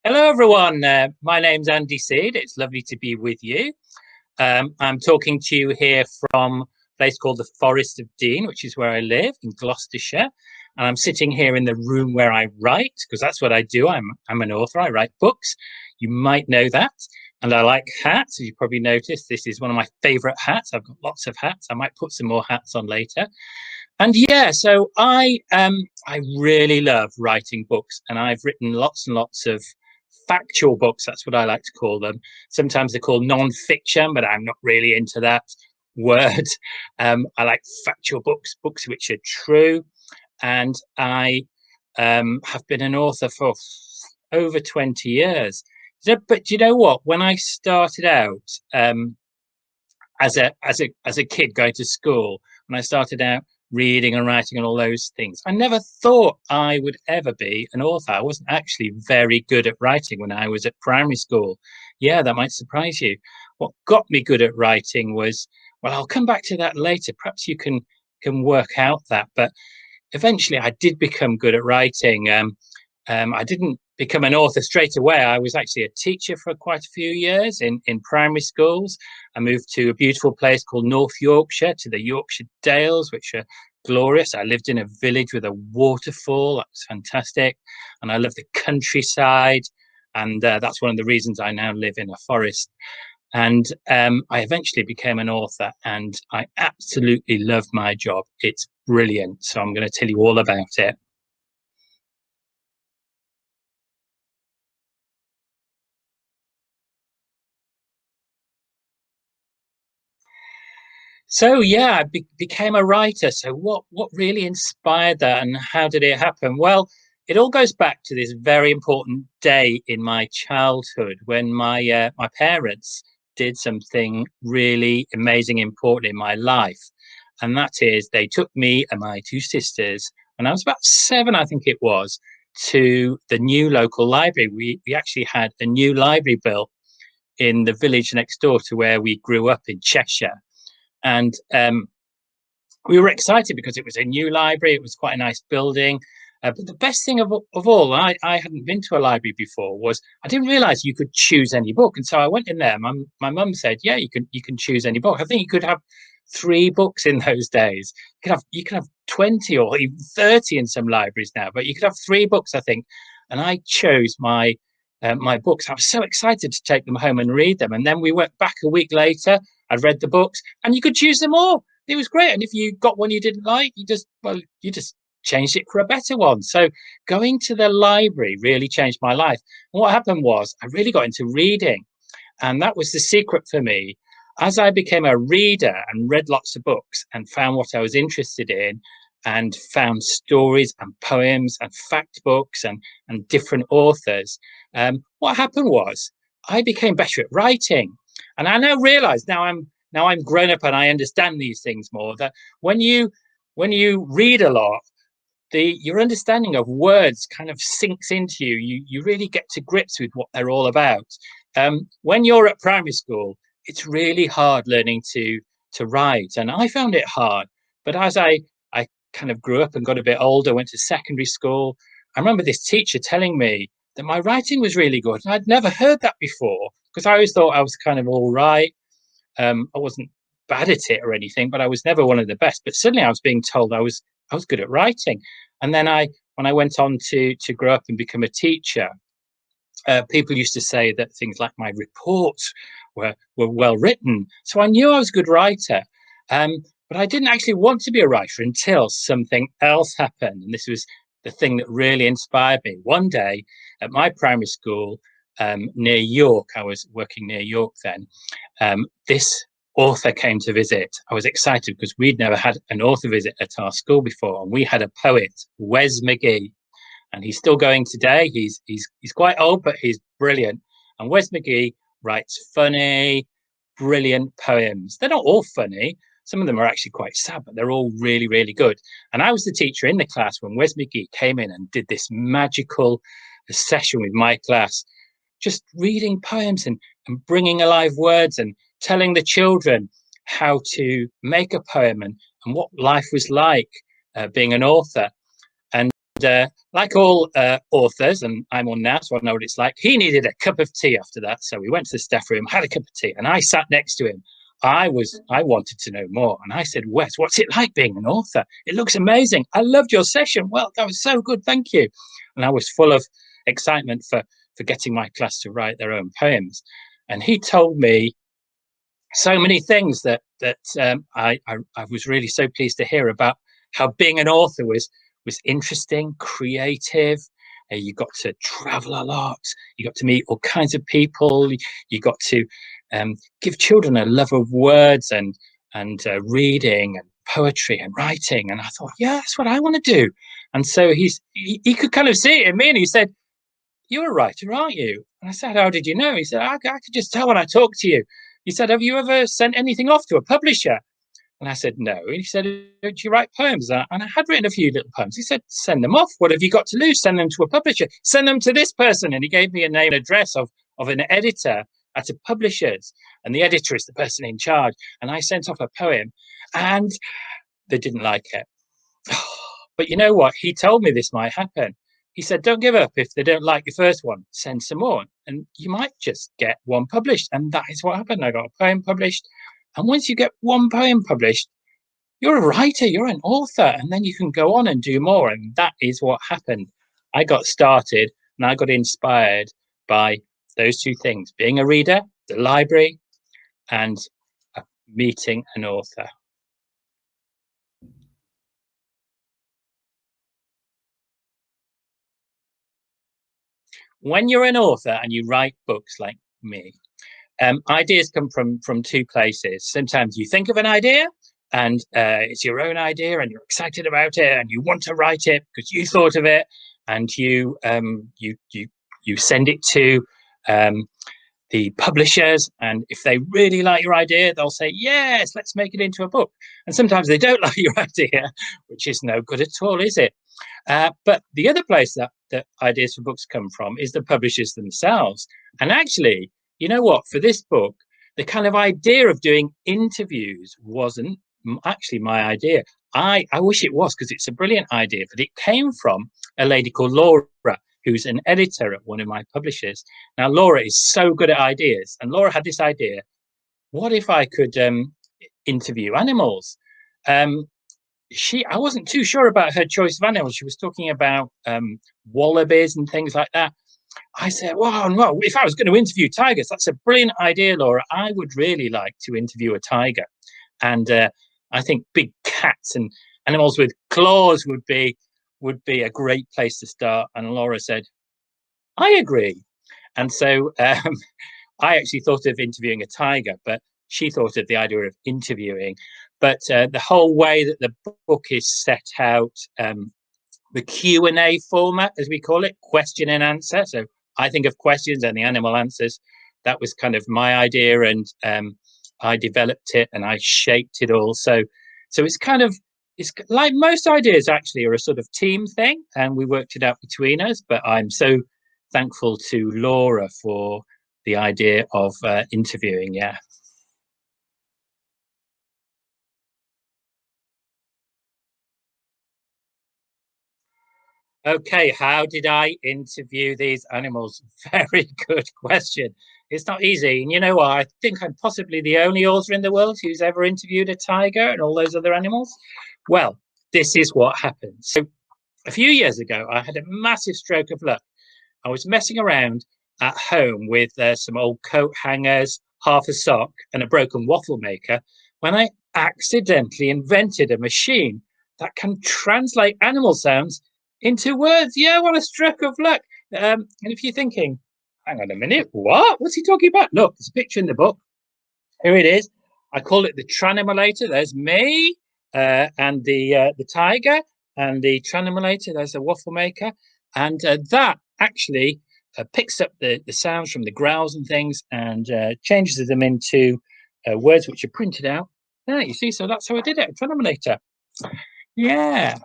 Hello, everyone. My name's Andy Seed. It's lovely to be with you. I'm talking to you here from a place called the Forest of Dean, which is where I live in Gloucestershire. And I'm sitting here in the room where I write, because that's what I do. I'm an author. I write books. You might know that. And I like hats. As you probably noticed, this is one of my favorite hats. I've got lots of hats. I might put some more hats on later. And yeah, so I really love writing books, and I've written lots and lots of factual books. That's what I like to call them. Sometimes they're called non-fiction, but I'm not really into that word. I like factual books, books which are true. And I have been an author for over 20 years. But you know what? When I started out as a kid going to school, when I started out reading and writing and all those things, I never thought I would ever be an author. I wasn't actually very good at writing when I was at primary school. Yeah, that might surprise you. What got me good at writing was, well, I'll come back to that later. Perhaps you can work out that. But eventually I did become good at writing. I didn't become an author straight away. I was actually a teacher for quite a few years in primary schools. I moved to a beautiful place called North Yorkshire, to the Yorkshire Dales, which are glorious. I lived in a village with a waterfall. That was fantastic. And I love the countryside. And that's one of the reasons I now live in a forest. And I eventually became an author, and I absolutely love my job. It's brilliant. So I'm going to tell you all about it. So yeah, I became a writer. So what really inspired that, and how did it happen? Well, it all goes back to this very important day in my childhood when my parents did something really amazing, important in my life, and that is they took me and my two sisters when I was about 7, I think it was, to the new local library. We actually had a new library built in the village next door to where we grew up in Cheshire. And we were excited because it was a new library. It was quite a nice building. But the best thing of all, I hadn't been to a library before, was I didn't realize you could choose any book. And so I went in there. My mum said, yeah, you can choose any book. I think you could have 3 books in those days. You could have 20 or even 30 in some libraries now, but you could have 3 books, I think. And I chose my books. I was so excited to take them home and read them. And then we went back a week later. I'd read the books, and you could choose them all. It was great. And if you got one you didn't like, you just changed it for a better one. So going to the library really changed my life. And what happened was I really got into reading, and that was the secret for me. As I became a reader and read lots of books and found what I was interested in, and found stories and poems and fact books and different authors, what happened was I became better at writing. And I now realize, now I'm grown up and I understand these things more, that when you read a lot, the your understanding of words kind of sinks into you. You really get to grips with what they're all about. When you're at primary school, it's really hard learning to write, and I found it hard. But as I kind of grew up and got a bit older, went to secondary school, I remember this teacher telling me that my writing was really good, and I'd never heard that before, because I always thought I was kind of all right. I wasn't bad at it or anything, but I was never one of the best. But suddenly I was being told I was good at writing. And then when I went on to grow up and become a teacher, people used to say that things like my reports were well written. So I knew I was a good writer. But I didn't actually want to be a writer until something else happened. And this was the thing that really inspired me. One day at my primary school, near York, I was working near York then, this author came to visit. I was excited because we'd never had an author visit at our school before. And we had a poet, Wes McGee, and he's still going today. He's quite old, but he's brilliant. And Wes McGee writes funny, brilliant poems. They're not all funny. Some of them are actually quite sad, but they're all really, really good. And I was the teacher in the class when Wes McGee came in and did this magical session with my class, just reading poems and bringing alive words and telling the children how to make a poem and what life was like being an author. And like all authors, and I'm one now, so I know what it's like, he needed a cup of tea after that. So we went to the staff room, had a cup of tea, and I sat next to him. I wanted to know more. And I said, Wes, what's it like being an author? It looks amazing. I loved your session. Well, that was so good. Thank you. And I was full of excitement for getting my class to write their own poems. And he told me so many things that I was really so pleased to hear about how being an author was interesting, creative. You got to travel a lot. You got to meet all kinds of people. You got to give children a love of words and reading and poetry and writing. And I thought, yeah, that's what I want to do. And so he could kind of see it in me, and he said, "You're a writer, aren't you?" And I said, "How did you know?" He said, I could just tell when I talk to you." He said, "Have you ever sent anything off to a publisher?" And I said, "No." And he said, "Do you write poems?" And I had written a few little poems. He said, "Send them off. What have you got to lose? Send them to a publisher. Send them to this person." And he gave me a name and address of an editor at a publisher's. And the editor is the person in charge. And I sent off a poem, and they didn't like it. But you know what? He told me this might happen. He said, "Don't give up. If they don't like your first one, send some more. And you might just get one published." And that is what happened. I got a poem published. And once you get one poem published, you're a writer, you're an author, and then you can go on and do more. And that is what happened. I got started and I got inspired by those two things: being a reader, the library, and meeting an author. When you're an author and you write books like me, ideas come from two places. Sometimes you think of an idea and it's your own idea and you're excited about it and you want to write it because you thought of it, and you send it to the publishers, and if they really like your idea, they'll say, "Yes, let's make it into a book." And sometimes they don't like your idea, which is no good at all, is it? But the other place that ideas for books come from is the publishers themselves. And actually, you know what? For this book, the kind of idea of doing interviews wasn't actually my idea. I wish it was, because it's a brilliant idea, but it came from a lady called Laura, who's an editor at one of my publishers. Now, Laura is so good at ideas, and Laura had this idea: what if I could interview animals? I wasn't too sure about her choice of animals. She was talking about wallabies and things like that. I said, "Wow, no, if I was going to interview tigers, that's a brilliant idea, Laura. I would really like to interview a tiger." And I think big cats and animals with claws would be a great place to start. And Laura said, "I agree." And so I actually thought of interviewing a tiger, but she thought of the idea of interviewing. But the whole way that the book is set out, the Q&A format, as we call it, question and answer. So I think of questions and the animal answers. That was kind of my idea, and I developed it and I shaped it all. So it's like most ideas actually are a sort of team thing, and we worked it out between us. But I'm so thankful to Laura for the idea of interviewing. Yeah. Okay, how did I interview these animals? Very good question. It's not easy. And you know what? I think I'm possibly the only author in the world who's ever interviewed a tiger and all those other animals. Well, this is what happened. So a few years ago, I had a massive stroke of luck. I was messing around at home with some old coat hangers, half a sock, and a broken waffle maker when I accidentally invented a machine that can translate animal sounds into words. Yeah, what a stroke of luck. And if you're thinking, "Hang on a minute, what? What's he talking about?" Look, there's a picture in the book. Here it is. I call it the tranimulator. There's me and the tiger, and the tranimulator. There's the waffle maker, and that actually picks up the sounds from the growls and things and changes them into words which are printed out. There, you see. So that's how I did it. A tranimulator. Yeah.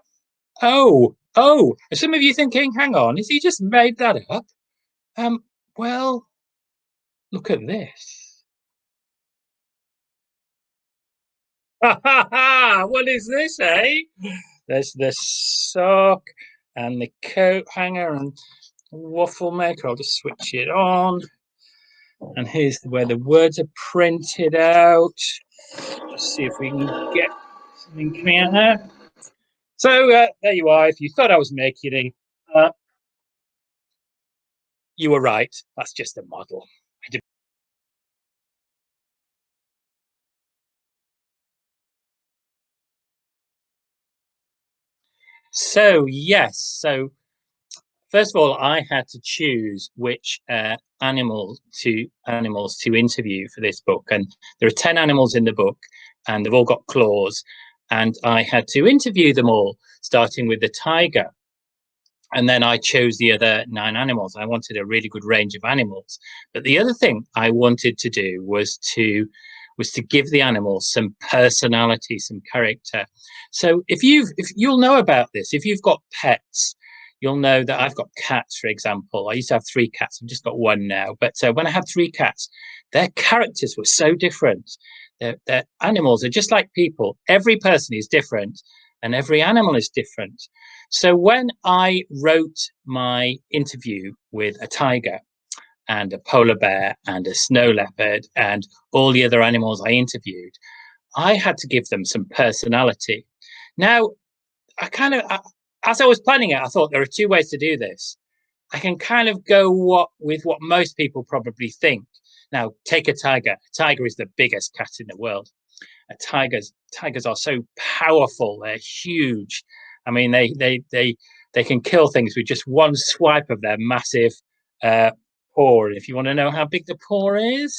Oh. Some of you thinking, "Hang on, has he just made that up?" Um. Well, look at this. What is this, eh? There's the sock, and the coat hanger and waffle maker. I'll just switch it on. And here's where the words are printed out. Just see if we can get something coming out there. So there you are. If you thought I was making it, you were right. That's just a model. So yes, so first of all, I had to choose which animals to interview for this book, and there are 10 animals in the book, and they've all got claws, and I had to interview them all, starting with the tiger, and then I chose the other 9 animals. I wanted a really good range of animals, but the other thing I wanted to do was to give the animals some personality, some character. So if you'll know about this, if you've got pets, you'll know that I've got cats, for example. I used to have 3 cats. I've just got 1 now. But when I had 3 cats, their characters were so different. Their animals are just like people. Every person is different and every animal is different. So when I wrote my interview with a tiger and a polar bear and a snow leopard and all the other animals I interviewed, I had to give them some personality. Now, as I was planning it, I thought there are 2 ways to do this. I can kind of go with what most people probably think. Now, take a tiger. A tiger is the biggest cat in the world. Tigers are so powerful. They're huge. I mean, they can kill things with just one swipe of their massive paw. And if you want to know how big the paw is,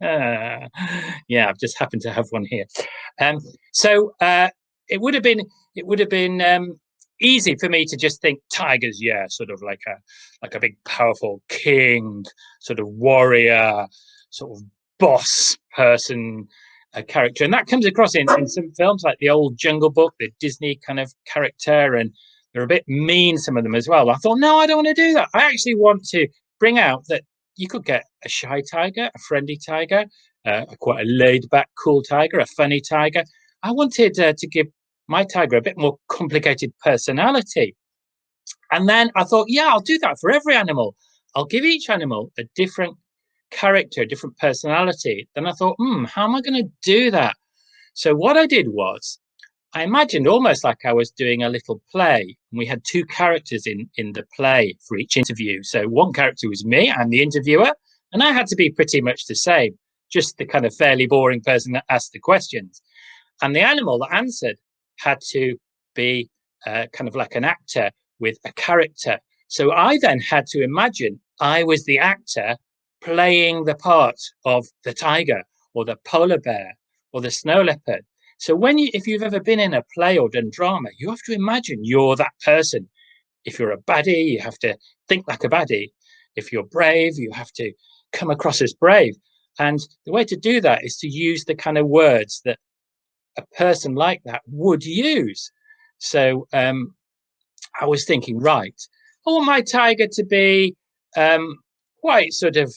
yeah, I've just happened to have one here. So it would have been easy for me to just think tigers, yeah, sort of like a big powerful king, sort of warrior, sort of boss person character, and that comes across in some films like the old Jungle Book, the Disney kind of character, and they're a bit mean, some of them as well. I thought, no, I don't want to do that. I actually want to bring out that you could get a shy tiger, a friendly tiger, quite a laid-back, cool tiger, a funny tiger. I wanted to give my tiger a bit more complicated personality. And then I thought, yeah, I'll do that for every animal. I'll give each animal a different character, a different personality. Then I thought, how am I going to do that? So what I did was I imagined almost like I was doing a little play. And we had 2 characters in the play for each interview. So one character was me and the interviewer, and I had to be pretty much the same, just the kind of fairly boring person that asked the questions. And the animal that answered had to be kind of like an actor with a character. So I then had to imagine I was the actor playing the part of the tiger or the polar bear or the snow leopard. So if you've ever been in a play or done drama, you have to imagine you're that person. If you're a baddie, you have to think like a baddie. If you're brave, you have to come across as brave. And the way to do that is to use the kind of words that a person like that would use. So I was thinking, right, I want my tiger to be quite sort of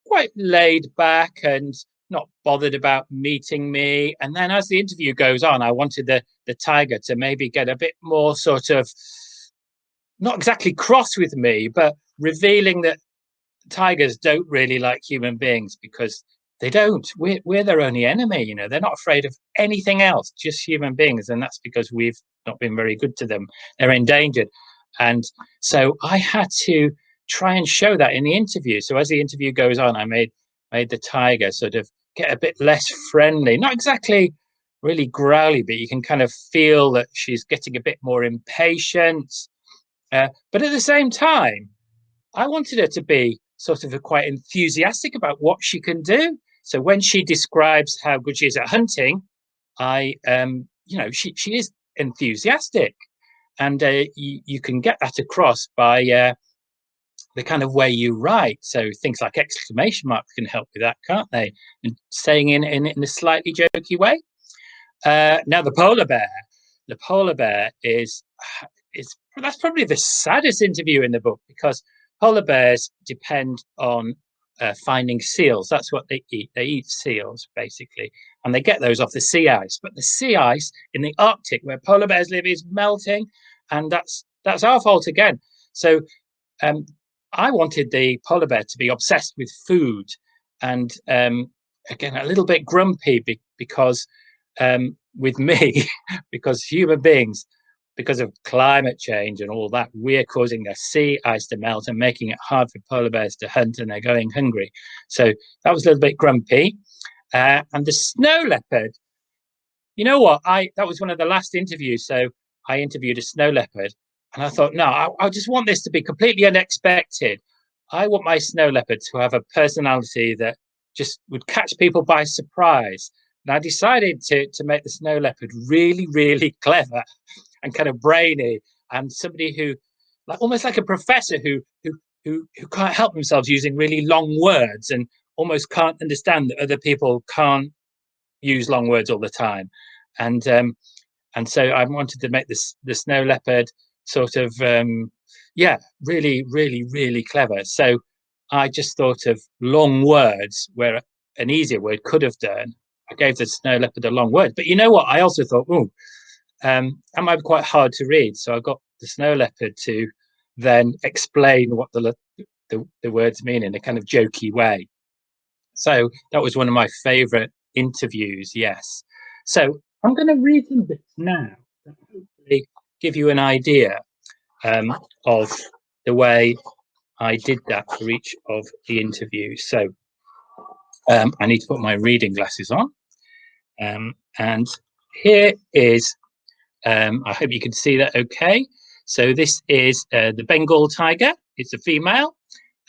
quite laid back and not bothered about meeting me. And then as the interview goes on, I wanted the tiger to maybe get a bit more sort of not exactly cross with me, but revealing that tigers don't really like human beings because they don't. We're their only enemy. You know, they're not afraid of anything else, just human beings. And that's because we've not been very good to them. They're endangered. And so I had to try and show that in the interview. So as the interview goes on, I made the tiger sort of get a bit less friendly, not exactly really growly, but you can kind of feel that she's getting a bit more impatient. But at the same time, I wanted her to be sort of quite enthusiastic about what she can do. So when she describes how good she is at hunting, she is enthusiastic, and you can get that across by the kind of way you write. So things like exclamation marks can help with that, can't they? And saying in a slightly jokey way. Now the polar bear is that's probably the saddest interview in the book because polar bears depend on finding seals. That's what they eat. They eat seals, basically, and they get those off the sea ice. But the sea ice in the Arctic, where polar bears live, is melting, and that's our fault again. So I wanted the polar bear to be obsessed with food, and again a little bit grumpy because with me, because human beings, because of climate change and all that, we're causing the sea ice to melt and making it hard for polar bears to hunt, and they're going hungry. So that was a little bit grumpy. And the snow leopard, you know what? That was one of the last interviews. So I interviewed a snow leopard, and I thought, no, I just want this to be completely unexpected. I want my snow leopard to have a personality that just would catch people by surprise. And I decided to make the snow leopard really, really clever and kind of brainy, and somebody who, like almost like a professor who can't help themselves using really long words and almost can't understand that other people can't use long words all the time. And so I wanted to make the snow leopard sort of really, really, really clever. So I just thought of long words where an easier word could have done. I gave the snow leopard a long word. But you know what? I also thought, that might be quite hard to read. So I got the snow leopard to then explain what the words mean in a kind of jokey way. So that was one of my favorite interviews. Yes. So I'm going to read some bits now that hopefully give you an idea of the way I did that for each of the interviews. So I need to put my reading glasses on. And here is, I hope you can see that okay. So this is the Bengal tiger. It's a female.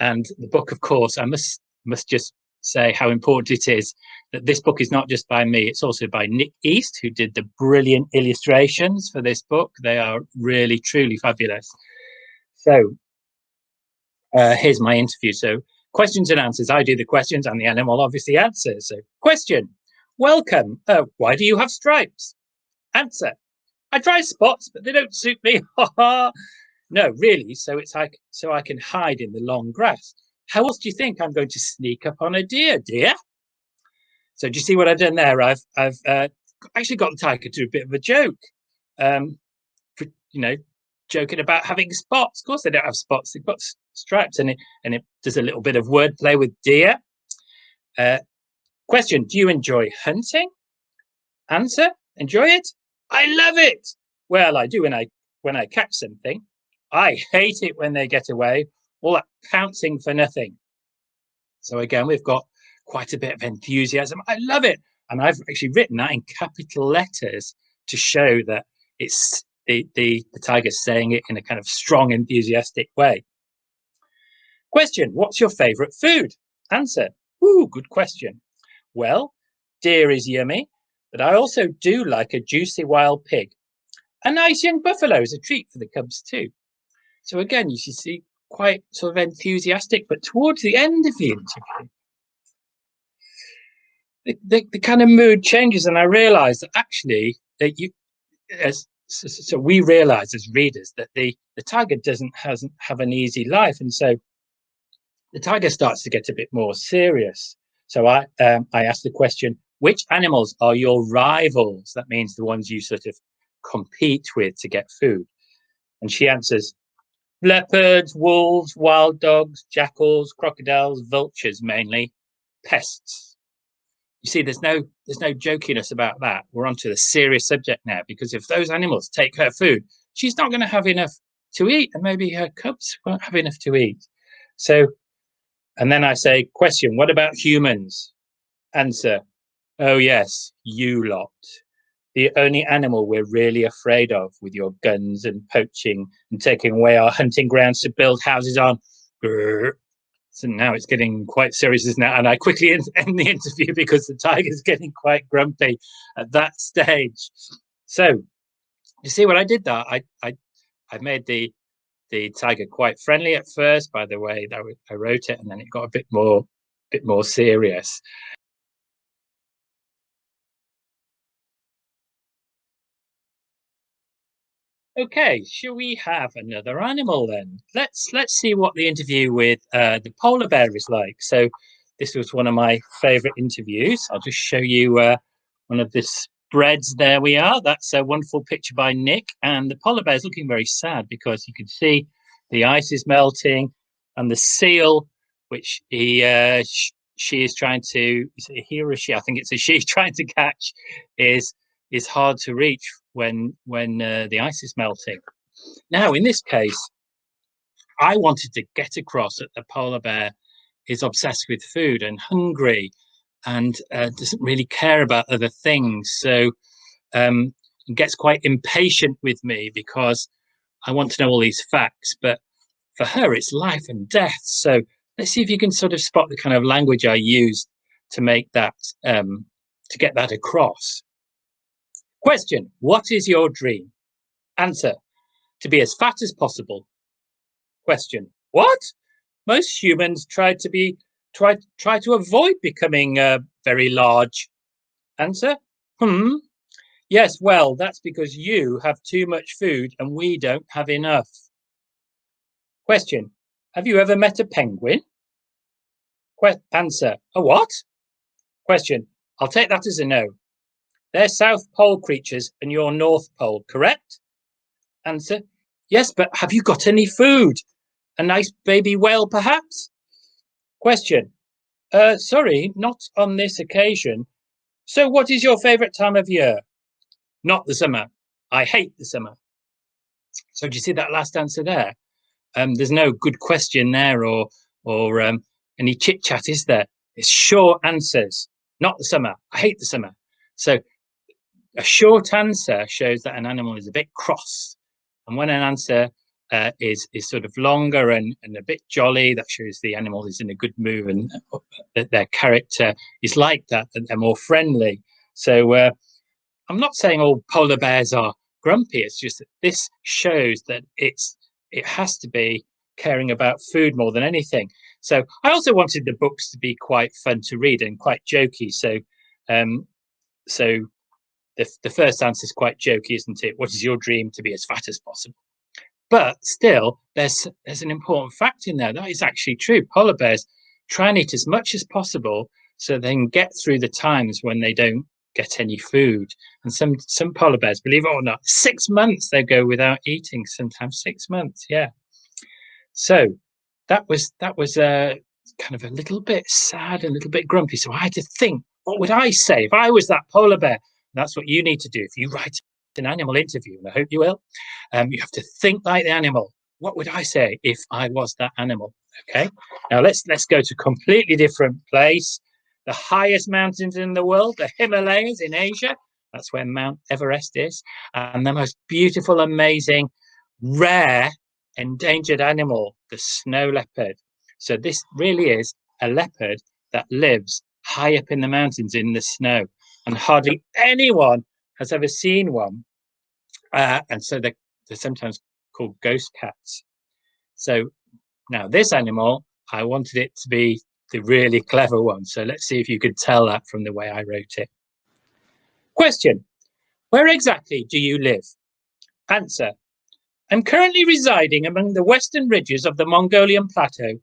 And the book, of course, I must just say how important it is that this book is not just by me, it's also by Nick East, who did the brilliant illustrations for this book. They are really, truly fabulous. So here's my interview. So questions and answers. I do the questions and the animal obviously answers. So question, welcome. Why do you have stripes? Answer, I try spots, but they don't suit me. No, really. So it's like, so I can hide in the long grass. How else do you think I'm going to sneak up on a deer? So do you see what I've done there? I've actually got the tiger to do a bit of a joke, joking about having spots. Of course, they don't have spots; they've got stripes, and it does a little bit of wordplay with deer. Question: do you enjoy hunting? Answer: enjoy it. I love it. Well, I do when I catch something. I hate it when they get away. All that pouncing for nothing. So again, we've got quite a bit of enthusiasm. I love it. And I've actually written that in capital letters to show that it's the tiger saying it in a kind of strong, enthusiastic way. Question, what's your favorite food? Answer, ooh, good question. Well, deer is yummy, but I also do like a juicy wild pig. A nice young buffalo is a treat for the cubs too. So again, you should see quite sort of enthusiastic, but towards the end of the interview, the kind of mood changes, and I realised that actually that so we realise as readers that the tiger hasn't have an easy life, and so the tiger starts to get a bit more serious. So I asked the question, which animals are your rivals? That means the ones you sort of compete with to get food. And she answers, leopards, wolves, wild dogs, jackals, crocodiles, vultures, mainly pests. You see, there's no jokiness about that. We're onto the serious subject now, because if those animals take her food, she's not going to have enough to eat, and maybe her cubs won't have enough to eat. So, and then I say, question, what about humans? Answer, oh yes, you lot. The only animal we're really afraid of, with your guns and poaching and taking away our hunting grounds to build houses on. Grr. So now it's getting quite serious, isn't it? And I quickly end the interview because the tiger's getting quite grumpy at that stage. So you see what I did there? I made the tiger quite friendly at first by the way that I wrote it, and then it got a bit more serious. Okay, shall we have another animal then? Let's see what the interview with the polar bear is like. So this was one of my favorite interviews. I'll just show you one of this breads. There we are. That's a wonderful picture by Nick. And the polar bear is looking very sad because you can see the ice is melting, and the seal, which she is trying to, is it a he or a she? I think it's a she trying to catch, is hard to reach when the ice is melting. Now, in this case, I wanted to get across that the polar bear is obsessed with food and hungry, and doesn't really care about other things. So gets quite impatient with me because I want to know all these facts. But for her, it's life and death. So let's see if you can sort of spot the kind of language I used to make that, to get that across. Question: what is your dream? Answer: to be as fat as possible. Question: what? Most humans try to avoid becoming very large. Answer: yes, well, that's because you have too much food and we don't have enough. Question: have you ever met a penguin? Answer: a what? Question: I'll take that as a no. They're South Pole creatures and you're North Pole, correct? Answer: yes, but have you got any food? A nice baby whale, perhaps? Question: sorry, not on this occasion. So what is your favourite time of year? Not the summer. I hate the summer. So do you see that last answer there? There's no good question there or any chit chat, is there? It's short answers. Not the summer. I hate the summer. So a short answer shows that an animal is a bit cross, and when an answer is sort of longer and a bit jolly, that shows the animal is in a good mood and that their character is like that they're more friendly. So I'm not saying all polar bears are grumpy. It's just that this shows that it has to be caring about food more than anything. So I also wanted the books to be quite fun to read and quite jokey. So the first answer is quite jokey, isn't it? What is your dream? To be as fat as possible. But still, there's an important fact in there. That is actually true. Polar bears try and eat as much as possible so they can get through the times when they don't get any food. And some polar bears, believe it or not, 6 months they go without eating. Sometimes 6 months. Yeah. So that was kind of a little bit sad, a little bit grumpy. So I had to think, what would I say if I was that polar bear? And that's what you need to do if you write an animal interview, and I hope you will. You have to think like the animal. What would I say if I was that animal? Okay. Now let's go to a completely different place. The highest mountains in the world, the Himalayas in Asia. That's where Mount Everest is. And the most beautiful, amazing, rare, endangered animal, the snow leopard. So this really is a leopard that lives high up in the mountains in the snow, and hardly anyone has ever seen one. And so they're sometimes called ghost cats. So now this animal, I wanted it to be the really clever one. So let's see if you could tell that from the way I wrote it. Question: where exactly do you live? Answer: I'm currently residing among the western ridges of the Mongolian plateau.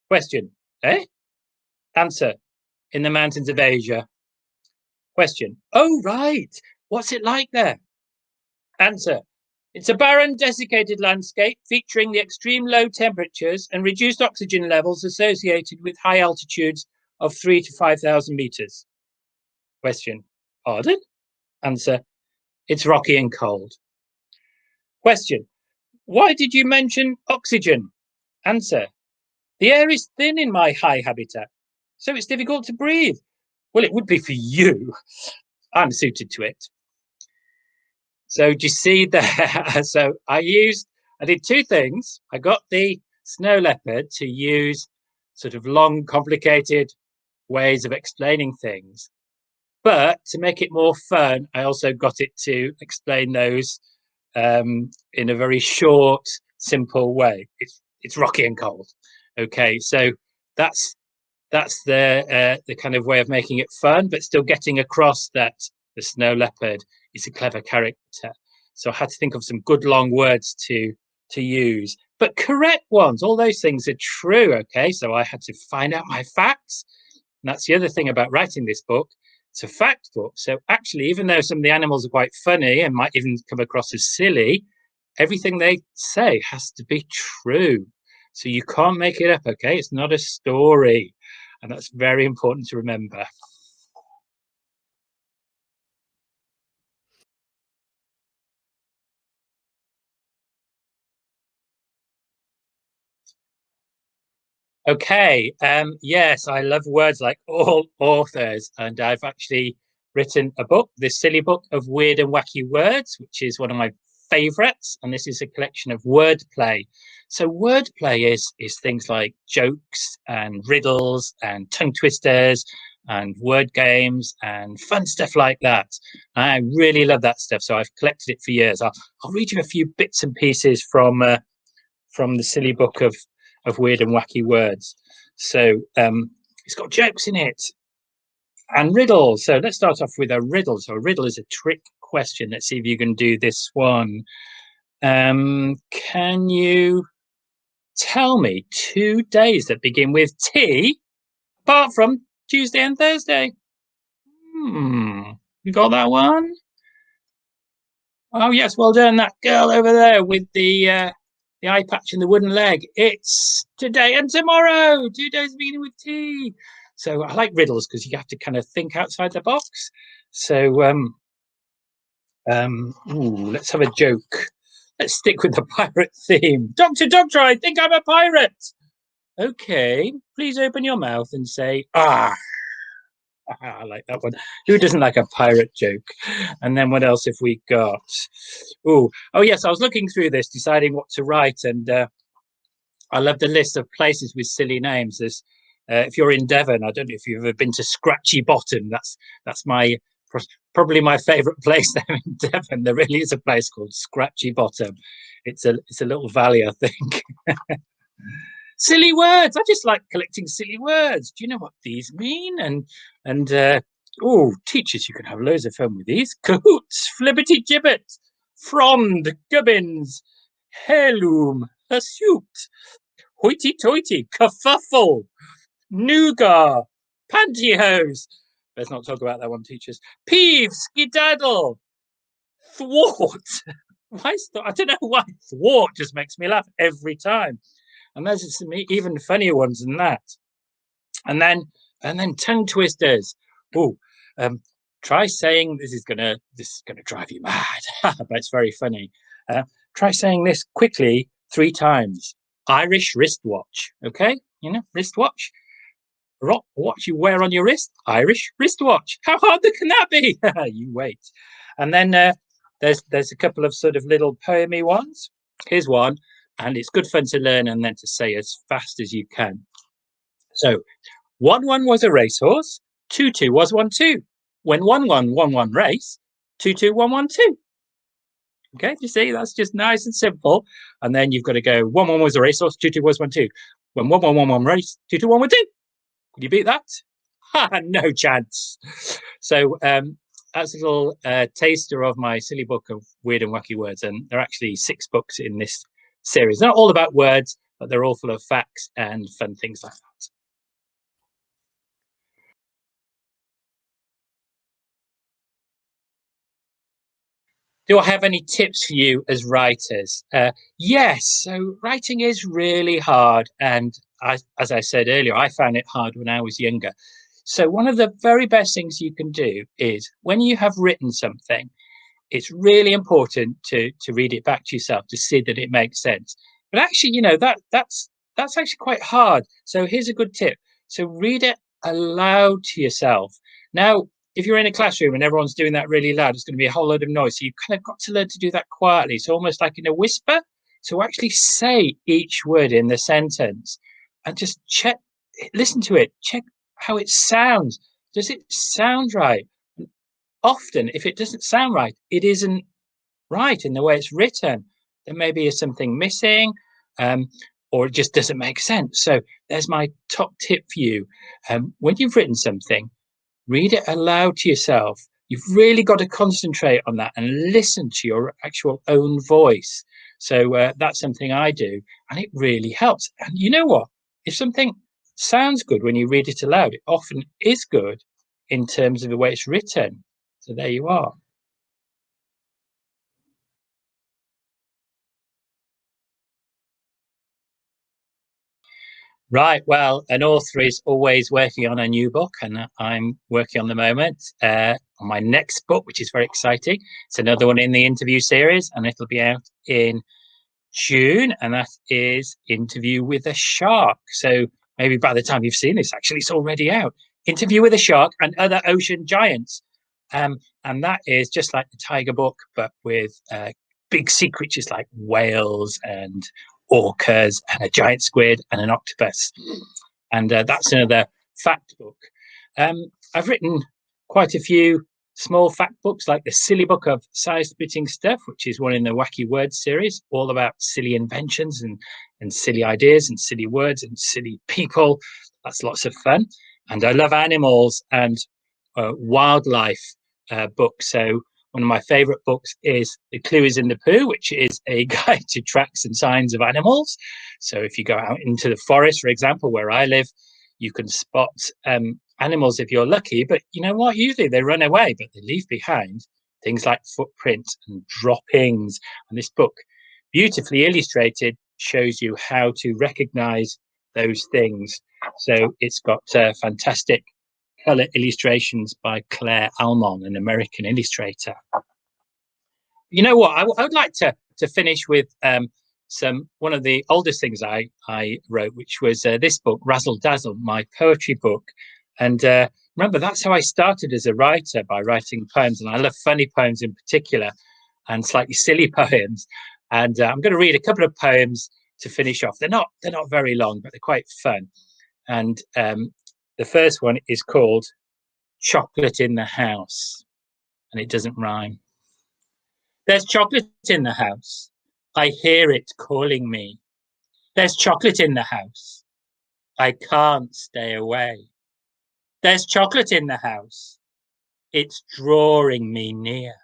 Question: Answer: in the mountains of Asia. Question: oh, right. What's it like there? Answer: it's a barren, desiccated landscape featuring the extreme low temperatures and reduced oxygen levels associated with high altitudes of 3,000 to 5,000 meters. Question: pardon? Answer: it's rocky and cold. Question: why did you mention oxygen? Answer: the air is thin in my high habitat, so it's difficult to breathe. Well, it would be for you. I'm suited to it. So do you see there? So I did two things. I got the snow leopard to use sort of long, complicated ways of explaining things. But to make it more fun, I also got it to explain those in a very short, simple way. It's rocky and cold. Okay, so that's the kind of way of making it fun, but still getting across that the snow leopard is a clever character. So I had to think of some good long words to use, but correct ones. All those things are true. Okay, so I had to find out my facts. And that's the other thing about writing this book. It's a fact book. So actually, even though some of the animals are quite funny and might even come across as silly, everything they say has to be true. So you can't make it up, okay? It's not a story. And that's very important to remember. Okay. Yes, I love words like all authors, and I've actually written a book, this silly book of weird and wacky words, which is one of my favorites. And this is a collection of wordplay. So wordplay is things like jokes and riddles and tongue twisters and word games and fun stuff like that. I really love that stuff. So I've collected it for years. I'll read you a few bits and pieces from the silly book of weird and wacky words. So it's got jokes in it and riddles. So let's start off with a riddle. So a riddle is a trick question. Let's see if you can do this one. Can you tell me 2 days that begin with T apart from Tuesday and Thursday? You got that one? Oh yes, well done. That girl over there with the eye patch and the wooden leg. It's today and tomorrow. 2 days beginning with T. So I like riddles because you have to kind of think outside the box. So let's have a joke. Let's stick with the pirate theme. Dr. Doctor, I think I'm a pirate. Okay, please open your mouth and say, ah. I like that one. Who doesn't like a pirate joke? And then what else have we got? Oh yes, I was looking through this, deciding what to write, and I love the list of places with silly names. There's, if you're in Devon, I don't know if you've ever been to Scratchy Bottom. That's my probably my favourite place there in Devon. There really is a place called Scratchy Bottom. It's a little valley, I think. Silly words. I just like collecting silly words. Do you know what these mean? And teachers, you can have loads of fun with these. Cahoots, flibbity gibbet, frond, gubbins, heirloom, hirsute, hoity toity, kerfuffle, nougat, pantyhose. Let's not talk about that one, teachers. Peeve, skedaddle, thwart. I don't know why thwart just makes me laugh every time. And there's some even funnier ones than that. And then tongue twisters. Try saying this is gonna drive you mad, but it's very funny. Try saying this quickly 3 times. Irish wristwatch. Okay, wristwatch. Watch you wear on your wrist. Irish wristwatch. How hard can that be? You wait. And then there's a couple of sort of little poemy ones. Here's one. And it's good fun to learn and then to say as fast as you can. So, 1-1 was a racehorse, 2-2 was 1-2. When 1-1 race, 2-2 1-1-2. Okay, you see, that's just nice and simple. And then you've got to go 1-1 was a racehorse, 2-2 was 1-2. When 1-1 race, 2-2 1-1-2. Could you beat that? No chance. So that's a little taster of my silly book of weird and wacky words. And there are actually 6 books in this series. They're not all about words, but they're all full of facts and fun things like that. Do I have any tips for you as writers? Yes. So writing is really hard. And as I said earlier, I found it hard when I was younger. So one of the very best things you can do is when you have written something, it's really important to read it back to yourself to see that it makes sense. But actually, that's actually quite hard. So here's a good tip. So read it aloud to yourself. Now, if you're in a classroom and everyone's doing that really loud, it's going to be a whole load of noise. So you've kind of got to learn to do that quietly. So almost like in a whisper. So actually say each word in the sentence and just check, listen to it, check how it sounds. Does it sound right? Often, if it doesn't sound right, it isn't right in the way it's written. There maybe is something missing, or it just doesn't make sense. So there's my top tip for you. When you've written something, read it aloud to yourself. You've really got to concentrate on that and listen to your actual own voice. So that's something I do, and it really helps. And you know what? If something sounds good when you read it aloud, it often is good in terms of the way it's written. So there you are. Right. Well, an author is always working on a new book, and I'm working on the moment on my next book, which is very exciting. It's another one in the interview series, and it'll be out in June, and that is Interview with a Shark. So maybe by the time you've seen this, actually, it's already out. Interview with a Shark and Other Ocean Giants. And that is just like the Tiger book, but with big sea creatures like whales and orcas and a giant squid and an octopus. And that's another fact book. I've written quite a few small fact books, like the Silly Book of Size-Splitting Stuff, which is one in the Wacky Words series, all about silly inventions and silly ideas and silly words and silly people. That's lots of fun. And I love animals and wildlife books. So one of my favorite books is The Clue is in the Poo, which is a guide to tracks and signs of animals. So if you go out into the forest, for example, where I live, you can spot animals if you're lucky, but you know what? Usually they run away, but they leave behind things like footprints and droppings. And this book, beautifully illustrated, shows you how to recognize those things. So it's got fantastic color illustrations by Claire Almon, an American illustrator. You know what? I would like to finish with one of the oldest things I wrote, which was this book, Razzle Dazzle, my poetry book. And remember, that's how I started as a writer, by writing poems. And I love funny poems in particular, and slightly silly poems. And I'm going to read a couple of poems to finish off. They're not very long, but they're quite fun. And the first one is called Chocolate in the House, and it doesn't rhyme. There's chocolate in the house. I hear it calling me. There's chocolate in the house. I can't stay away. There's chocolate in the house. It's drawing me near.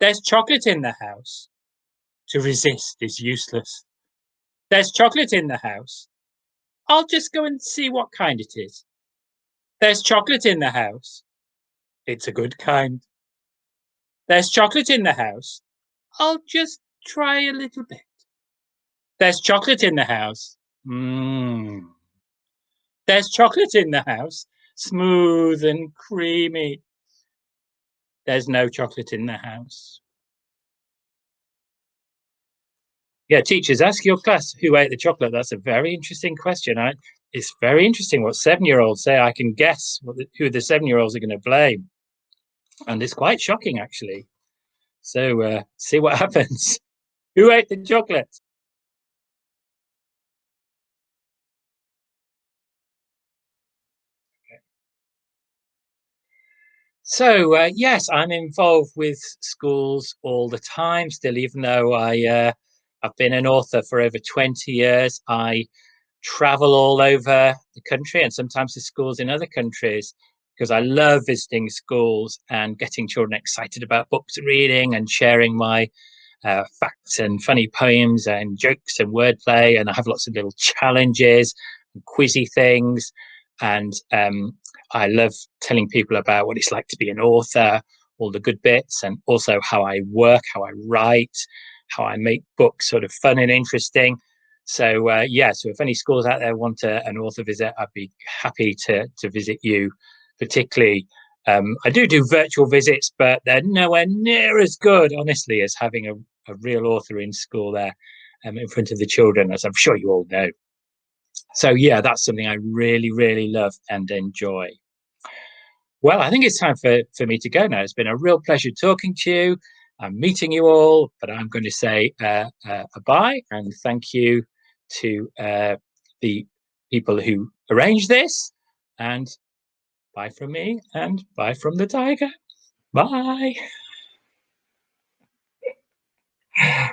There's chocolate in the house. To resist is useless. There's chocolate in the house. I'll just go and see what kind it is. There's chocolate in the house. It's a good kind. There's chocolate in the house. I'll just try a little bit. There's chocolate in the house. There's chocolate in the house. Smooth and creamy. There's no chocolate in the house. Yeah, teachers, ask your class who ate the chocolate. That's a very interesting question. It's very interesting what 7-year-olds say. I can guess who the 7-year-olds are going to blame. And it's quite shocking, actually. So see what happens. Who ate the chocolate? So yes, I'm involved with schools all the time still, even though I've been an author for over 20 years. I travel all over the country and sometimes to schools in other countries, because I love visiting schools and getting children excited about books and reading and sharing my facts and funny poems and jokes and wordplay. And I have lots of little challenges and quizzy things. And I love telling people about what it's like to be an author, all the good bits, and also how I work, how I write, how I make books sort of fun and interesting. So so if any schools out there want an author visit, I'd be happy to visit you. Particularly, I do virtual visits, but they're nowhere near as good, honestly, as having a real author in school there in front of the children, as I'm sure you all know. So yeah, that's something I really, really love and enjoy. Well, I think it's time for me to go now. It's been a real pleasure talking to you. I'm meeting you all, but I'm going to say bye and thank you to the people who arranged this, and bye from me and bye from the tiger. Bye.